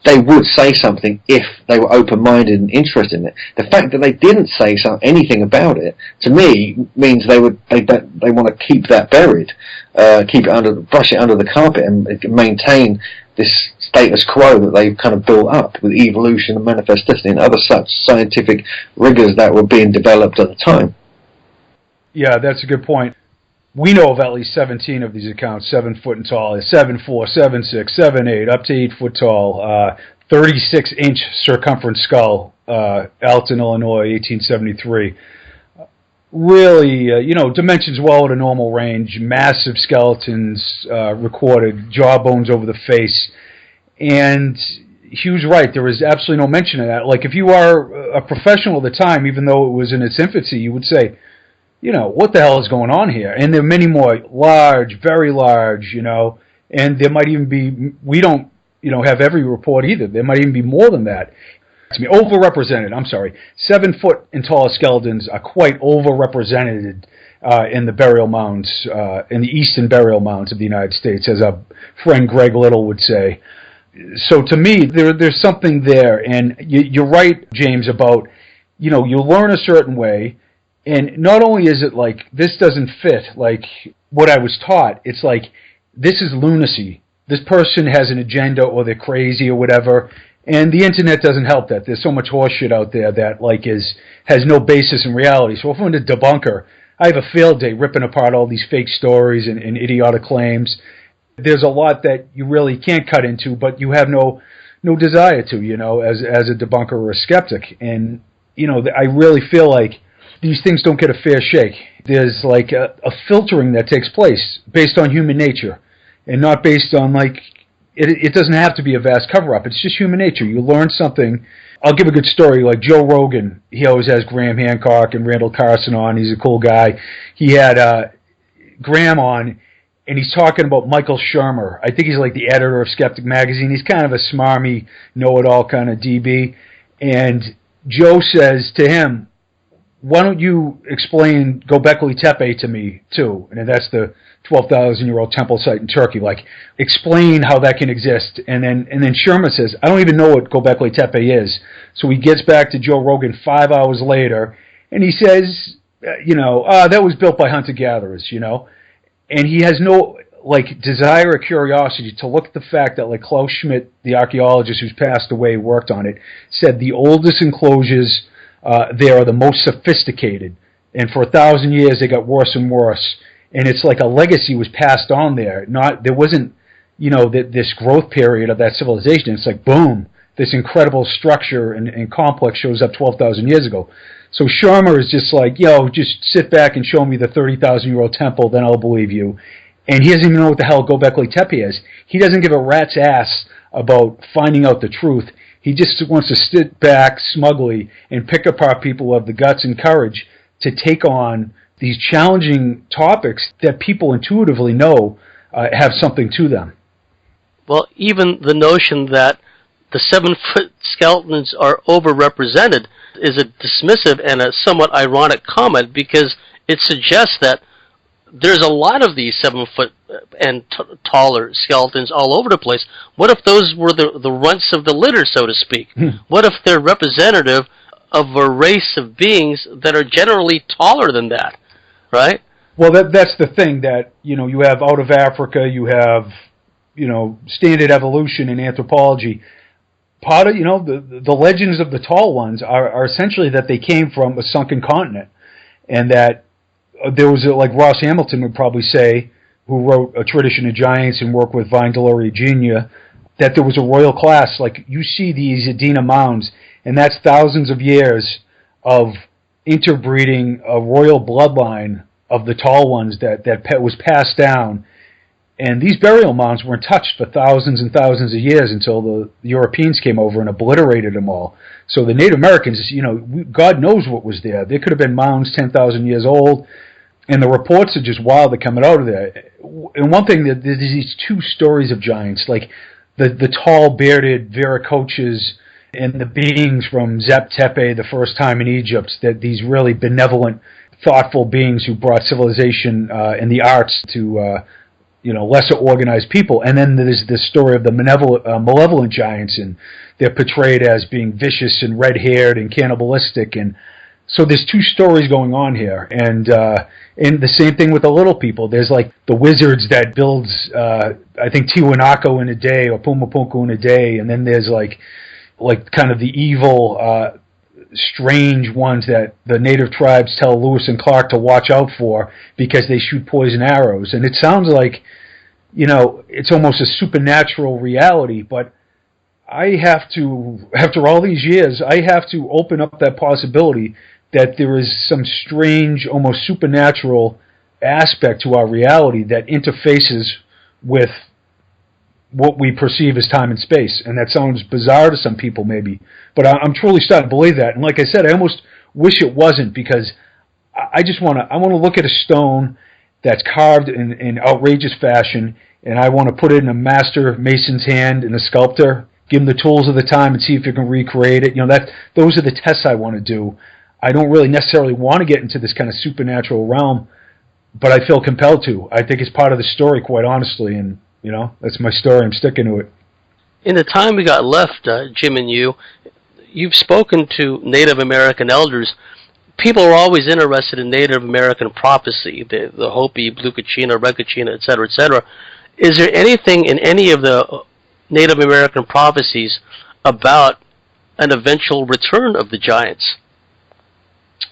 they would say something if they were open-minded and interested in it. The fact that they didn't say anything about it, to me, means they want to keep that buried, brush it under the carpet, and maintain this status quo that they've kind of built up with evolution and manifest destiny and other such scientific rigors that were being developed at the time. Yeah, that's a good point. We know of at least 17 of these accounts, 7 foot and tall, 7'4", 7'6", 7'8", up to 8 foot tall, 36-inch circumference skull, Alton, Illinois, 1873. Really, dimensions well at a normal range, massive skeletons recorded, jawbones over the face, and Hugh's right, there is absolutely no mention of that. Like, if you are a professional at the time, even though it was in its infancy, you would say, what the hell is going on here? And there are many more large, very large, and there might even be, we don't, have every report either. There might even be more than that. It's overrepresented, 7 foot and taller skeletons are quite overrepresented in the burial mounds, in the eastern burial mounds of the United States, as our friend Greg Little would say. So to me, there's something there, and you're right, James, about, you learn a certain way. And not only is it like, this doesn't fit, like, what I was taught, it's like, this is lunacy. This person has an agenda, or they're crazy, or whatever, and the internet doesn't help that. There's so much horseshit out there that, like, has no basis in reality. So if I'm a debunker, I have a field day ripping apart all these fake stories and idiotic claims. There's a lot that you really can't cut into, but you have no desire to, as a debunker or a skeptic. And, I really feel like these things don't get a fair shake. There's like a filtering that takes place based on human nature, and not based on it doesn't have to be a vast cover-up. It's just human nature. You learn something. I'll give a good story, like Joe Rogan. He always has Graham Hancock and Randall Carson on. He's a cool guy. He had Graham on, and he's talking about Michael Shermer. I think he's like the editor of Skeptic Magazine. He's kind of a smarmy, know-it-all kind of DB. And Joe says to him, why don't you explain Göbekli Tepe to me, too? And that's the 12,000-year-old temple site in Turkey. Like, explain how that can exist. And then Sherman says, I don't even know what Göbekli Tepe is. So he gets back to Joe Rogan 5 hours later, and he says, that was built by hunter-gatherers, And he has no like desire or curiosity to look at the fact that like Klaus Schmidt, the archaeologist who's passed away, worked on it, said the oldest enclosures there are the most sophisticated, and for 1,000 years they got worse and worse, and it's like a legacy was passed on there. There wasn't, this growth period of that civilization. It's like boom, this incredible structure and complex shows up 12,000 years ago. So Sharma is just like, just sit back and show me the 30,000-year-old temple, then I'll believe you. And he doesn't even know what the hell Göbekli Tepe is. He doesn't give a rat's ass about finding out the truth. He just wants to sit back smugly and pick apart people who have the guts and courage to take on these challenging topics that people intuitively know have something to them. Well, even the notion that the 7-foot skeletons are overrepresented is a dismissive and a somewhat ironic comment, because it suggests that there's a lot of these 7-foot and taller skeletons all over the place. What if those were the runts of the litter, so to speak? What if they're representative of a race of beings that are generally taller than that, right? Well, that's the thing, that, you have out of Africa, you have, standard evolution in anthropology. Part of, the legends of the tall ones are essentially that they came from a sunken continent, and that there was, like Ross Hamilton would probably say, who wrote A Tradition of Giants and worked with Vine Deloria Jr., that there was a royal class. Like, you see these Adena mounds, and that's thousands of years of interbreeding a royal bloodline of the tall ones that was passed down. And these burial mounds weren't touched for thousands and thousands of years until the Europeans came over and obliterated them all. So the Native Americans, God knows what was there. There could have been mounds 10,000 years old, and the reports are just wild that coming out of there. And one thing, there's these two stories of giants, like the tall, bearded Vieira and the beings from Zep Tepe the first time in Egypt, that these really benevolent, thoughtful beings who brought civilization and the arts to lesser organized people. And then there's this story of the malevolent giants, and they're portrayed as being vicious and red-haired and cannibalistic. And so there's two stories going on here. And the same thing with the little people. There's like the wizards that builds, I think, Tiwanaku in a day, or Pumapunku in a day. And then there's like kind of the evil, strange ones that the native tribes tell Lewis and Clark to watch out for because they shoot poison arrows. And it sounds like, it's almost a supernatural reality, but I have to, after all these years, I have to open up that possibility that there is some strange, almost supernatural aspect to our reality that interfaces with what we perceive as time and space. And that sounds bizarre to some people maybe, but I'm truly starting to believe that. And like I said, I almost wish it wasn't, because I want to look at a stone that's carved in outrageous fashion, and I want to put it in a master mason's hand and a sculptor, give him the tools of the time and see if you can recreate it. Those are the tests I want to do. I don't really necessarily want to get into this kind of supernatural realm, but I feel compelled to. I think it's part of the story, quite honestly, and that's my story. I'm sticking to it. In the time we got left, Jim and you've spoken to Native American elders. People are always interested in Native American prophecy, the Hopi, Blue Kachina, Red Kachina, et cetera, et cetera. Is there anything in any of the Native American prophecies about an eventual return of the giants?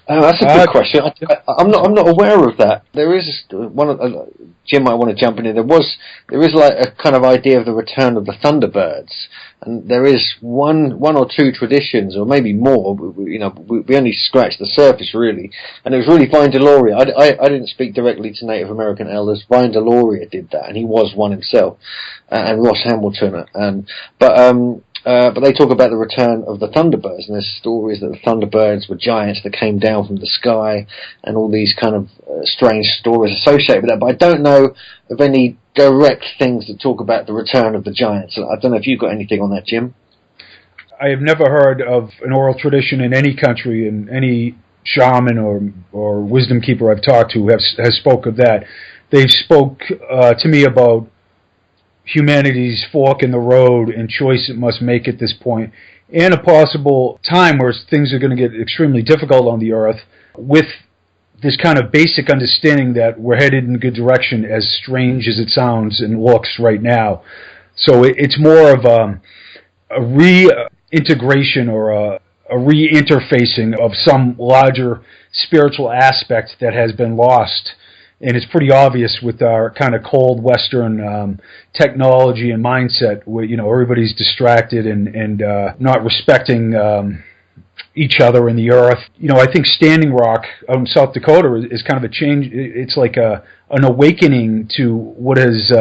That's a good question. I'm not aware of that. There is one. Jim might want to jump in here. There is like a kind of idea of the return of the Thunderbirds, and there is one or two traditions, or maybe more. We only scratched the surface really, and it was really Vine Deloria. I didn't speak directly to Native American elders. Vine Deloria did that, and he was one himself, and Ross Hamilton, but they talk about the return of the Thunderbirds, and there's stories that the Thunderbirds were giants that came down from the sky, and all these kind of strange stories associated with that. But I don't know of any direct things that talk about the return of the giants. I don't know if you've got anything on that, Jim. I have never heard of an oral tradition in any country, and any shaman or wisdom keeper I've talked to has spoke of that. They spoke to me about humanity's fork in the road and choice it must make at this point, and a possible time where things are going to get extremely difficult on the earth with this kind of basic understanding that we're headed in a good direction, as strange as it sounds and looks right now. So it's more of a reintegration or a reinterfacing of some larger spiritual aspect that has been lost. And it's pretty obvious with our kind of cold Western technology and mindset where, everybody's distracted and not respecting each other and the earth. I think Standing Rock out in South Dakota is kind of a change. It's like an awakening to what has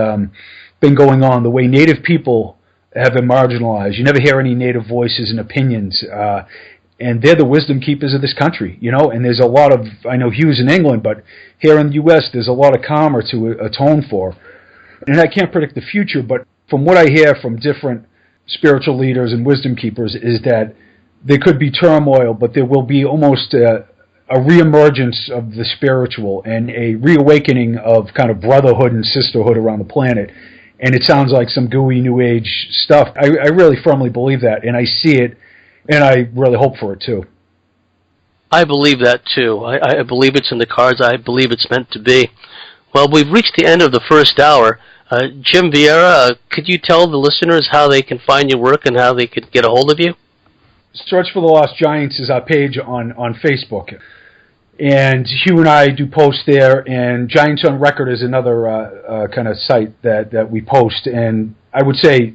been going on, the way Native people have been marginalized. You never hear any Native voices and opinions. And they're the wisdom keepers of this country, and there's a lot of, I know Hugh's in England, but here in the U.S. there's a lot of karma to atone for. And I can't predict the future, but from what I hear from different spiritual leaders and wisdom keepers is that there could be turmoil, but there will be almost a reemergence of the spiritual and a reawakening of kind of brotherhood and sisterhood around the planet. And it sounds like some gooey New Age stuff. I really firmly believe that, and I see it. And I really hope for it, too. I believe that, too. I believe it's in the cards. I believe it's meant to be. Well, we've reached the end of the first hour. Jim Vieira, could you tell the listeners how they can find your work and how they could get a hold of you? Search for the Lost Giants is our page on Facebook. And Hugh and I do post there, and Giants on Record is another kind of site that we post. And I would say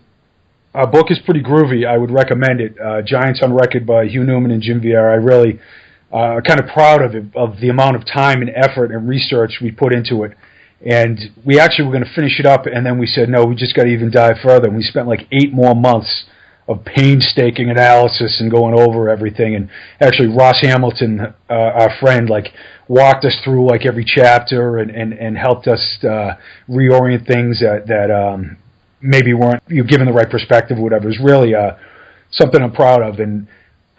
our book is pretty groovy. I would recommend it. Giants on Record by Hugh Newman and Jim Vieira. I really kind of proud of the amount of time and effort and research we put into it. And we actually were going to finish it up, and then we said, no, we just got to even dive further. And we spent like 8 more months of painstaking analysis and going over everything. And actually, Ross Hamilton, our friend, walked us through every chapter and helped us reorient things that maybe weren't given the right perspective or whatever. It's really something I'm proud of. And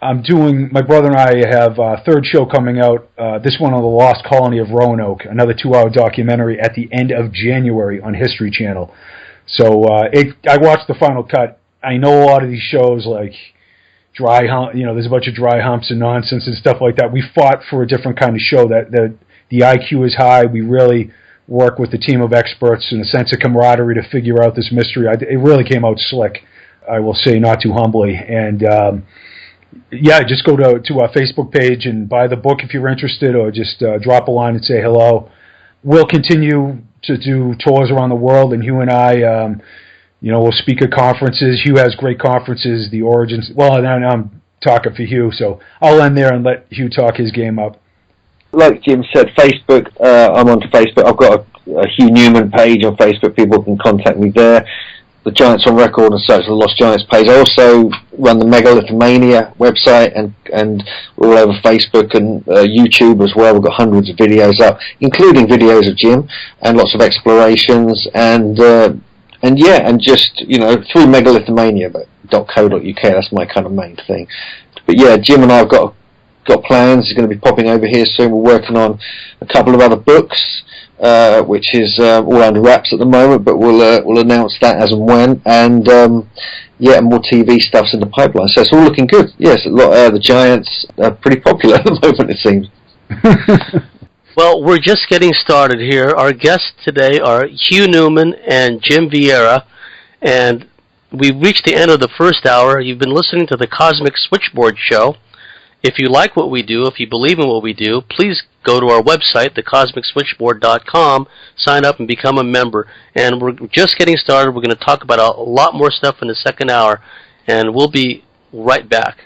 my brother and I have a third show coming out, this one on the Lost Colony of Roanoke, another 2-hour documentary at the end of January on History Channel. So I watched the final cut. I know a lot of these shows dry hump, there's a bunch of dry humps and nonsense and stuff like that. We fought for a different kind of show that the IQ is high. We really work with a team of experts and a sense of camaraderie to figure out this mystery. It really came out slick, I will say, not too humbly. And just go to our Facebook page and buy the book if you're interested, or just drop a line and say hello. We'll continue to do tours around the world, and Hugh and I, we'll speak at conferences. Hugh has great conferences, the origins. Well, now I'm talking for Hugh, so I'll end there and let Hugh talk his game up. Like Jim said, Facebook, I'm onto Facebook. I've got a Hugh Newman page on Facebook. People can contact me there. The Giants on Record and search the Lost Giants page. I also run the Megalith Mania website and we're all over Facebook and YouTube as well. We've got hundreds of videos up, including videos of Jim and lots of explorations and just, through megalithmania.co.uk. That's my kind of main thing. But yeah, Jim and I have got plans. He's going to be popping over here soon. We're working on a couple of other books, which is all under wraps at the moment, but we'll announce that as and when. And more TV stuff's in the pipeline. So it's all looking good. Yes, the Giants are pretty popular at the moment, it seems. Well, we're just getting started here. Our guests today are Hugh Newman and Jim Vieira, and we've reached the end of the first hour. You've been listening to the Cosmic Switchboard Show. If you like what we do, if you believe in what we do, please go to our website, thecosmicswitchboard.com, sign up and become a member. And we're just getting started. We're going to talk about a lot more stuff in the second hour, and we'll be right back.